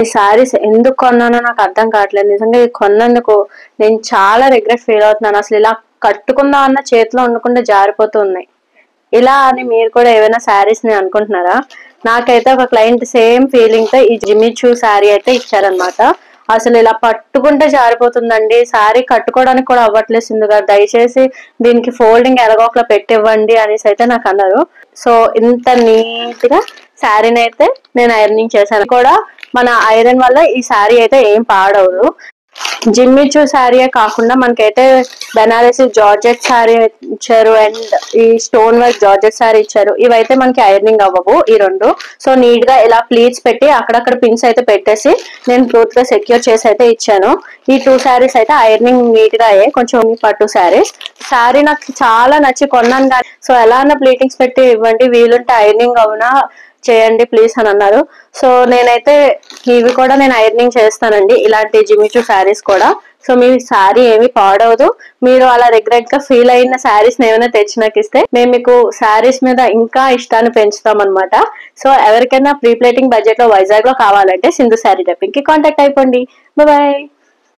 ఈ శారీస్ ఎందుకు కొన్నానో నాకు అర్థం కావట్లేదు. నిజంగా ఇది కొన్నందుకు నేను చాలా రిగ్రెట్ ఫీల్ అవుతున్నాను. అసలు ఇలా కట్టుకుందాం అన్న చేతిలో ఉండకుండా జారిపోతూ ఉన్నాయి. ఇలా అని మీరు కూడా ఏమైనా శారీస్ ని అనుకుంటున్నారా? నాకైతే ఒక క్లయింట్ సేమ్ ఫీలింగ్ తో ఈ జిమ్మి చూ శారీ అయితే ఇచ్చారనమాట. అసలు ఇలా పట్టుకుంటే జారిపోతుందండి, శారీ కట్టుకోవడానికి కూడా అవ్వట్లేదు సింధు గారు, దయచేసి దీనికి ఫోల్డింగ్ ఎలాగోకలా పెట్టివ్వండి అనేసి అయితే నాకు అన్నారు. సో ఇంత నీట్ గా శారీని అయితే నేను ఐరనింగ్ చేశాను కూడా. మన ఐరన్ వల్ల ఈ శారీ అయితే ఏం పాడవదు. జిమ్మిచూ శారీయే కాకుండా మనకైతే బెనారసి జార్జెట్ శారీ ఇచ్చారు అండ్ ఈ స్టోన్ వర్క్ జార్జెట్ శారీ ఇచ్చారు. ఇవైతే మనకి ఐరనింగ్ అవ్వవు ఈ రెండు. సో నీట్ గా ఇలా ప్లీట్స్ పెట్టి అక్కడక్కడ పిన్స్ అయితే పెట్టేసి నేను బ్లూత్ గా సెక్యూర్ చేసి అయితే ఇచ్చాను. ఈ 2 శారీస్ అయితే ఐరనింగ్ నీట్ గా అయ్యాయి. కొంచెం పట్టు శారీ నాకు చాలా నచ్చి కొన్నాను కానీ సో ఎలా అన్న ప్లీటింగ్స్ పెట్టి ఇవ్వండి, వీలుంటే ఐరనింగ్ అవునా చేయండి ప్లీజ్ అని అన్నారు. సో నేనైతే ఇవి కూడా నేను ఐరనింగ్ చేస్తానండి, ఇలాంటి జిమ్మిచూ శారీస్ కూడా. సో మీ శారీ ఏమి పాడవదు. మీరు అలా రిగ్రెట్ గా ఫీల్ అయిన శారీస్ ఏమైనా తెచ్చి నాకు ఇస్తే మేము మీకు శారీస్ మీద ఇంకా ఇష్టాన్ని పెంచుతాం అనమాట. సో ఎవరికైనా ప్రీ ప్లేటింగ్ బడ్జెట్ లో వైజాగ్ లో కావాలంటే సింధు శారీ డ్రాపింగ్ కి కాంటాక్ట్ అయిపోండి. బాయ్.